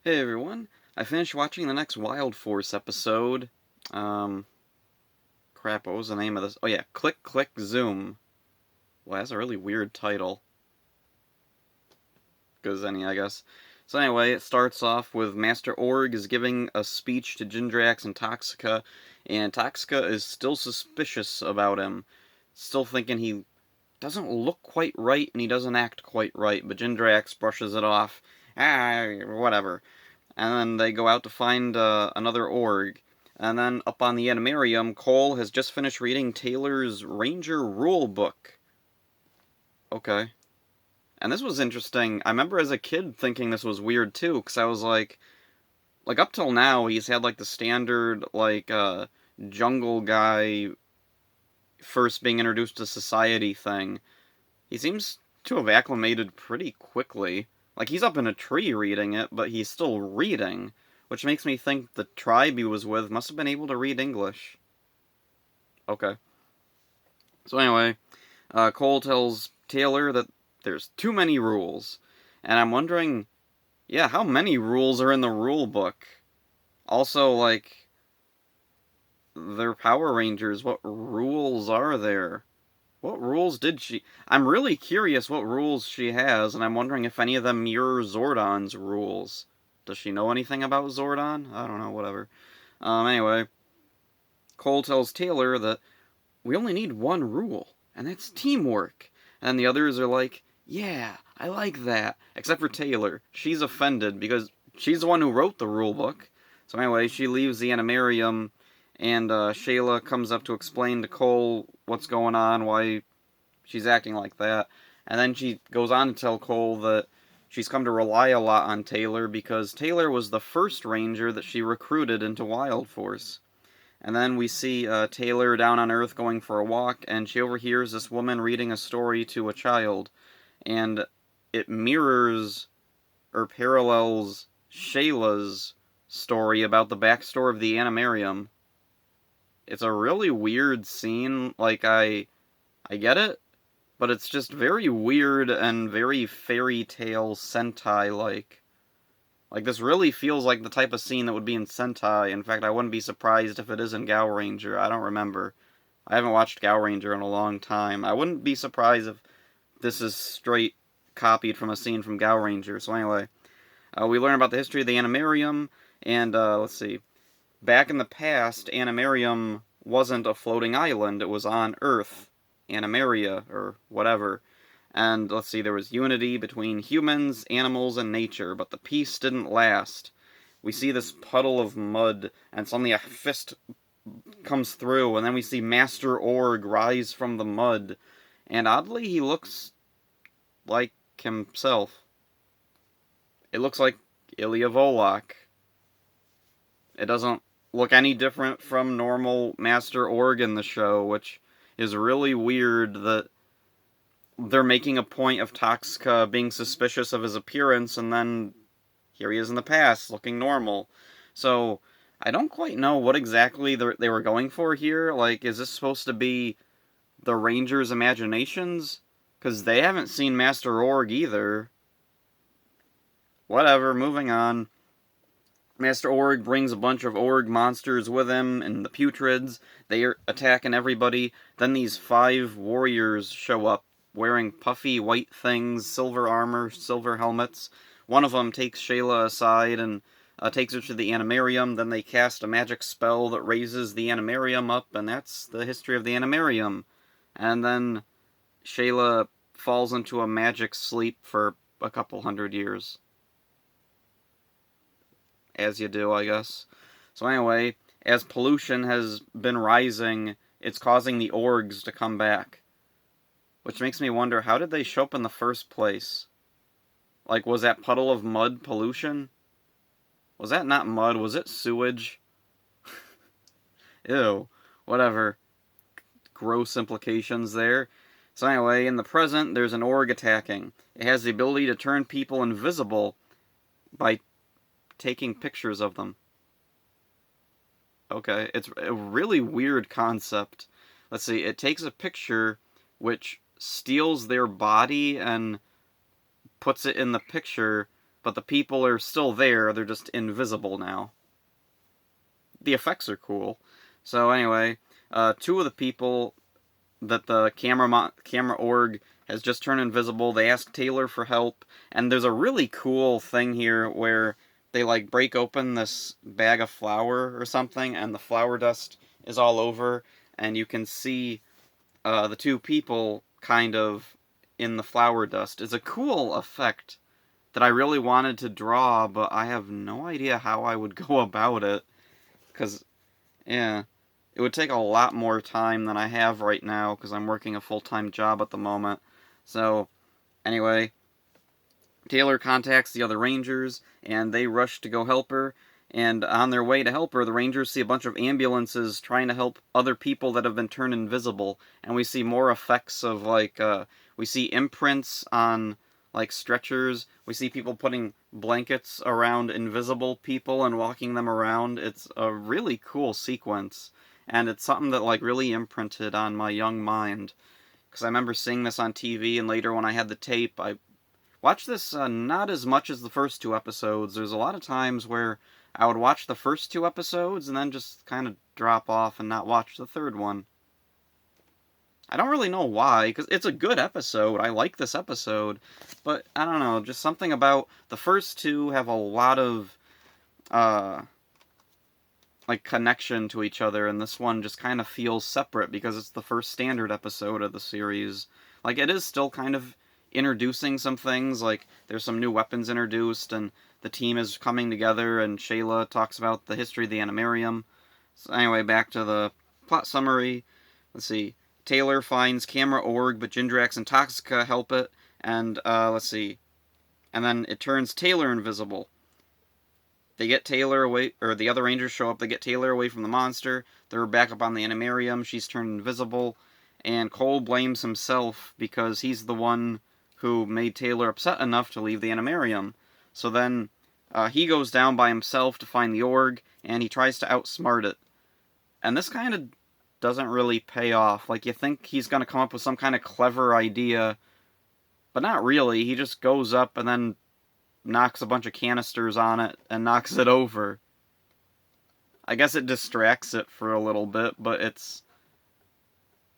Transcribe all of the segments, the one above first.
Hey everyone, I finished watching the next Wild Force episode. Um, Crap, what was the name of this? Oh yeah, Click Click Zoom. Well, that's a really weird title. Goes any, I guess. So anyway, it starts off with Master Org is giving a speech to Jindrax and Toxica, and Toxica is still suspicious about him. Still thinking he doesn't look quite right and he doesn't act quite right, but Jindrax brushes it off. Ah, whatever. And then they go out to find another org. And then up on the Animarium, Cole has just finished reading Taylor's Ranger Rule Book. Okay. And this was interesting. I remember as a kid thinking this was weird too, because I was like up till now, he's had like the standard jungle guy first being introduced to society thing. He seems to have acclimated pretty quickly. Like, he's up in a tree reading it, but he's still reading, which makes me think the tribe he was with must have been able to read English. Okay. So, anyway, Cole tells Taylor that there's too many rules. And I'm wondering, yeah, how many rules are in the rule book? Also, like, they're Power Rangers. What rules are there? What rules did she... I'm really curious what rules she has, and I'm wondering if any of them mirror Zordon's rules. Does she know anything about Zordon? I don't know, whatever. Anyway, Cole tells Taylor that we only need one rule, and that's teamwork. And the others are like, yeah, I like that. Except for Taylor. She's offended because she's the one who wrote the rule book. So anyway, she leaves the Animarium, and Shayla comes up to explain to Cole what's going on, why she's acting like that. And then she goes on to tell Cole that she's come to rely a lot on Taylor because Taylor was the first ranger that she recruited into Wild Force. And then we see Taylor down on Earth going for a walk, and she overhears this woman reading a story to a child. And it mirrors or parallels Shayla's story about the backstory of the Animarium. It's a really weird scene. I get it, but it's just very weird and very fairy tale Sentai like. Like, this really feels like the type of scene that would be in Sentai. In fact, I wouldn't be surprised if it is in Gao Ranger. I don't remember. I haven't watched Gao Ranger in a long time. I wouldn't be surprised if this is straight copied from a scene from Gao Ranger. So anyway, we learn about the history of the Animarium, and let's see. Back in the past, Animarium wasn't a floating island. It was on Earth. Animaria, or whatever. And let's see, there was unity between humans, animals, and nature, but the peace didn't last. We see this puddle of mud, and suddenly a fist comes through, and then we see Master Org rise from the mud. And oddly, he looks like himself. It looks like Ilya Volok. It doesn't look any different from normal Master Org in the show, which is really weird that they're making a point of Toxica being suspicious of his appearance, and then here he is in the past, looking normal. So, I don't quite know what exactly they were going for here. Like, is this supposed to be the Rangers' imaginations? Because they haven't seen Master Org either. Whatever, moving on. Master Org brings a bunch of Org monsters with him, and the Putrids. They are attacking everybody. Then these 5 warriors show up, wearing puffy white things, silver armor, silver helmets. One of them takes Shayla aside and takes her to the Animarium. Then they cast a magic spell that raises the Animarium up, and that's the history of the Animarium. And then Shayla falls into a magic sleep for a couple hundred years. As you do, I guess. So anyway, as pollution has been rising, it's causing the orgs to come back. Which makes me wonder, how did they show up in the first place? Like, was that puddle of mud pollution? Was that not mud? Was it sewage? Ew. Whatever. Gross implications there. So anyway, in the present, there's an org attacking. It has the ability to turn people invisible by taking pictures of them. Okay, it's a really weird concept. Let's see, it takes a picture which steals their body and puts it in the picture, but the people are still there, they're just invisible now. The effects are cool. So anyway, two of the people that the camera org has just turned invisible, they ask Taylor for help, and there's a really cool thing here where they like break open this bag of flour or something, and the flour dust is all over, and you can see the two people kind of in the flour dust. It's a cool effect that I really wanted to draw, but I have no idea how I would go about it, because, yeah, it would take a lot more time than I have right now, because I'm working a full-time job at the moment. So, anyway, Taylor contacts the other Rangers, and they rush to go help her, and on their way to help her, the Rangers see a bunch of ambulances trying to help other people that have been turned invisible, and we see more effects of, like, we see imprints on, like, stretchers, we see people putting blankets around invisible people and walking them around. It's a really cool sequence, and it's something that, like, really imprinted on my young mind, because I remember seeing this on TV, and later when I had the tape, I watch this not as much as the first two episodes. There's a lot of times where I would watch the first two episodes and then just kind of drop off and not watch the third one. I don't really know why, because it's a good episode. I like this episode, but I don't know, just something about the first two have a lot of like connection to each other, and this one just kind of feels separate because it's the first standard episode of the series. Like, it is still kind of introducing some things, like there's some new weapons introduced, and the team is coming together, and Shayla talks about the history of the Animarium. So anyway, back to the plot summary. Let's see. Taylor finds Camera Org, but Jindrax and Toxica help it, and let's see. And then it turns Taylor invisible. They get Taylor away, or the other Rangers show up, they get Taylor away from the monster, they're back up on the Animarium, she's turned invisible, and Cole blames himself because he's the one who made Taylor upset enough to leave the Animarium. So then he goes down by himself to find the org, and he tries to outsmart it. And this kind of doesn't really pay off. Like, you think he's going to come up with some kind of clever idea, but not really. He just goes up and then knocks a bunch of canisters on it and knocks it over. I guess it distracts it for a little bit, but it's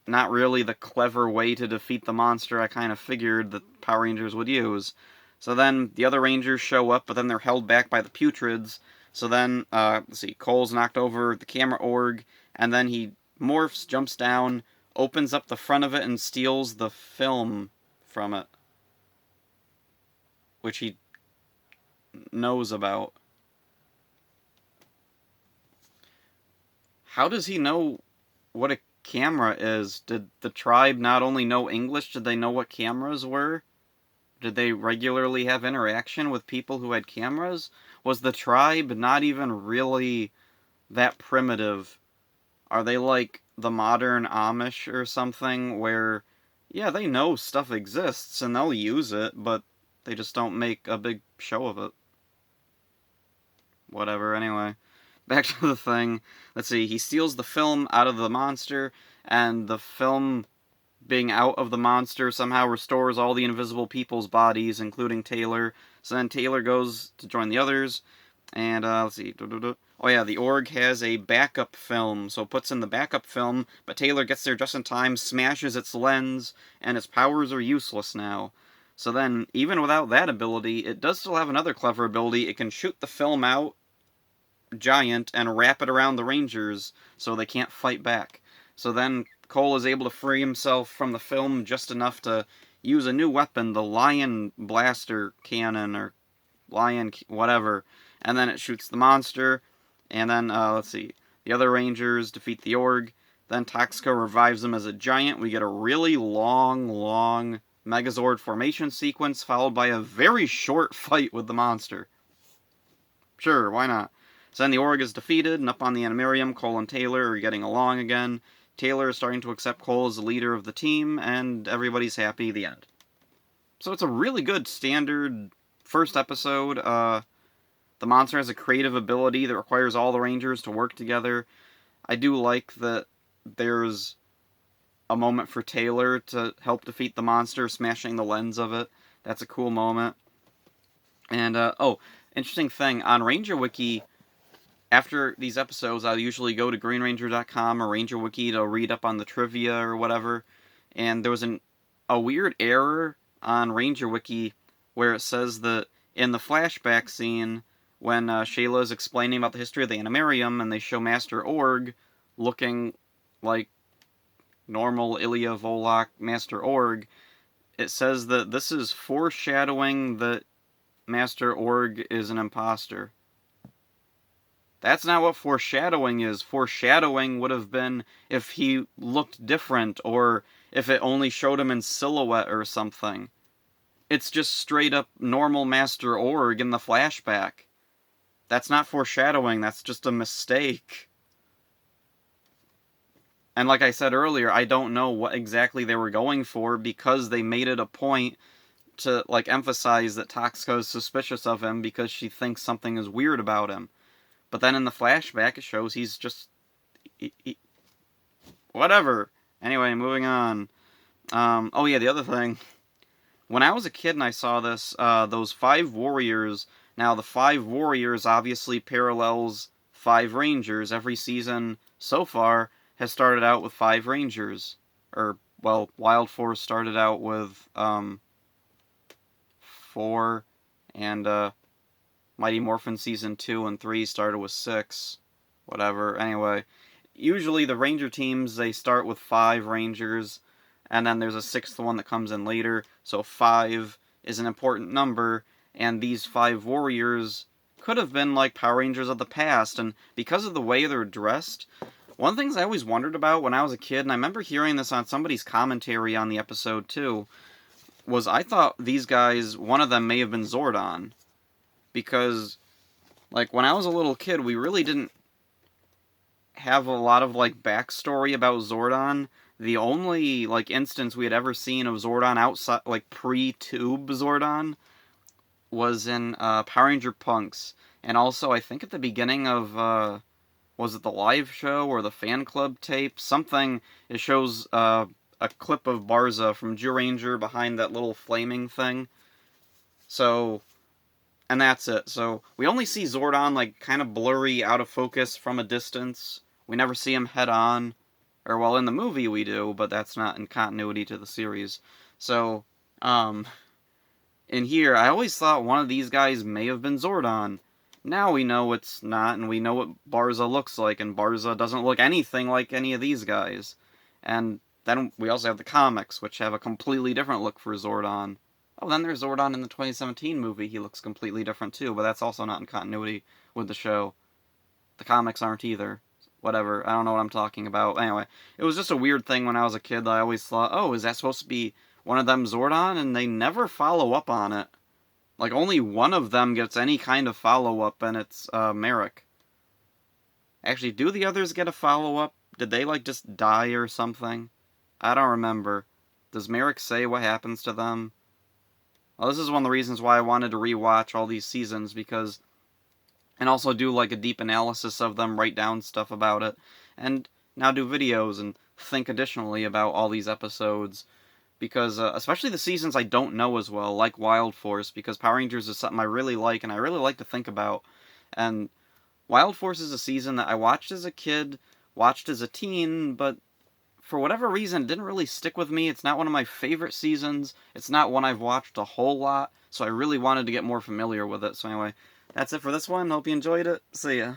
not really the clever way to defeat the monster I kind of figured that Power Rangers would use. So then the other Rangers show up, but then they're held back by the Putrids. So then, let's see, Cole's knocked over the Camera Org, and then he morphs, jumps down, opens up the front of it, and steals the film from it, which he knows about. How does he know what a camera is? Did the tribe not only know English, did they know what cameras were? Did they regularly have interaction with people who had cameras? Was the tribe not even really that primitive? Are they like the modern Amish or something where, yeah, they know stuff exists and they'll use it, but they just don't make a big show of it? Whatever, anyway. Back to the thing. Let's see, he steals the film out of the monster, and the film being out of the monster somehow restores all the invisible people's bodies, including Taylor. So then Taylor goes to join the others, and, let's see. Oh yeah, the org has a backup film, so it puts in the backup film, but Taylor gets there just in time, smashes its lens, and its powers are useless now. So then, even without that ability, it does still have another clever ability. It can shoot the film out giant and wrap it around the Rangers so they can't fight back. So then Cole is able to free himself from the film just enough to use a new weapon, the Lion Blaster Cannon, or Lion whatever, and then it shoots the monster, and then, let's see, the other Rangers defeat the org, then Toxica revives him as a giant. We get a really long Megazord formation sequence, followed by a very short fight with the monster. Sure, why not? So then the org is defeated, and up on the Animarium, Cole and Taylor are getting along again. Taylor is starting to accept Cole as the leader of the team, and everybody's happy. The end. So it's a really good standard first episode. The monster has a creative ability that requires all the Rangers to work together. I do like that there's a moment for Taylor to help defeat the monster, smashing the lens of it. That's a cool moment. And, oh, interesting thing, on Ranger Wiki, after these episodes, I'll usually go to GreenRanger.com or Ranger Wiki to read up on the trivia or whatever, and there was a weird error on Ranger Wiki where it says that in the flashback scene, when Shayla is explaining about the history of the Animarium, and they show Master Org looking like normal Ilya Volok Master Org, it says that this is foreshadowing that Master Org is an imposter. That's not what foreshadowing is. Foreshadowing would have been if he looked different, or if it only showed him in silhouette or something. It's just straight up normal Master Org in the flashback. That's not foreshadowing, that's just a mistake. And like I said earlier, I don't know what exactly they were going for, because they made it a point to, like, emphasize that Toxica is suspicious of him because she thinks something is weird about him. But then in the flashback, it shows he's just... whatever. Anyway, moving on. Oh yeah, the other thing. When I was a kid and I saw this, those 5 warriors... Now, the 5 warriors obviously parallels 5 rangers. Every season so far has started out with 5 rangers. Or, well, Wild Force started out with 4, and Mighty Morphin Season 2 and 3 started with 6. Whatever. Anyway, usually the ranger teams, they start with 5 rangers, and then there's a 6th one that comes in later, so 5 is an important number, and these 5 warriors could have been like Power Rangers of the past, and because of the way they're dressed, one of the things I always wondered about when I was a kid, and I remember hearing this on somebody's commentary on the episode too, was I thought these guys, one of them may have been Zordon. Because, like, when I was a little kid, we really didn't have a lot of, like, backstory about Zordon. The only, like, instance we had ever seen of Zordon outside, like, pre-tube Zordon was in Power Ranger Punks. And also, I think at the beginning of, was it the live show or the fan club tape? Something, it shows a clip of Barza from Zyuranger behind that little flaming thing. So, and that's it. So, we only see Zordon, like, kind of blurry, out of focus from a distance. We never see him head on. Or, well, in the movie we do, but that's not in continuity to the series. So, in here, I always thought one of these guys may have been Zordon. Now we know it's not, and we know what Barza looks like, and Barza doesn't look anything like any of these guys. And then we also have the comics, which have a completely different look for Zordon. Oh, then there's Zordon in the 2017 movie. He looks completely different too, but that's also not in continuity with the show. The comics aren't either. Whatever, I don't know what I'm talking about. Anyway, it was just a weird thing when I was a kid that I always thought, oh, is that supposed to be one of them Zordon? And they never follow up on it. Like, only one of them gets any kind of follow-up, and it's Merrick. Actually, do the others get a follow-up? Did they, like, just die or something? I don't remember. Does Merrick say what happens to them? Well, this is one of the reasons why I wanted to rewatch all these seasons, because... and also do, like, a deep analysis of them, write down stuff about it, and now do videos and think additionally about all these episodes. Because, especially the seasons I don't know as well, like Wild Force, because Power Rangers is something I really like, and I really like to think about. And Wild Force is a season that I watched as a kid, watched as a teen, but for whatever reason, it didn't really stick with me. It's not one of my favorite seasons. It's not one I've watched a whole lot, so I really wanted to get more familiar with it. So anyway, that's it for this one. Hope you enjoyed it. See ya.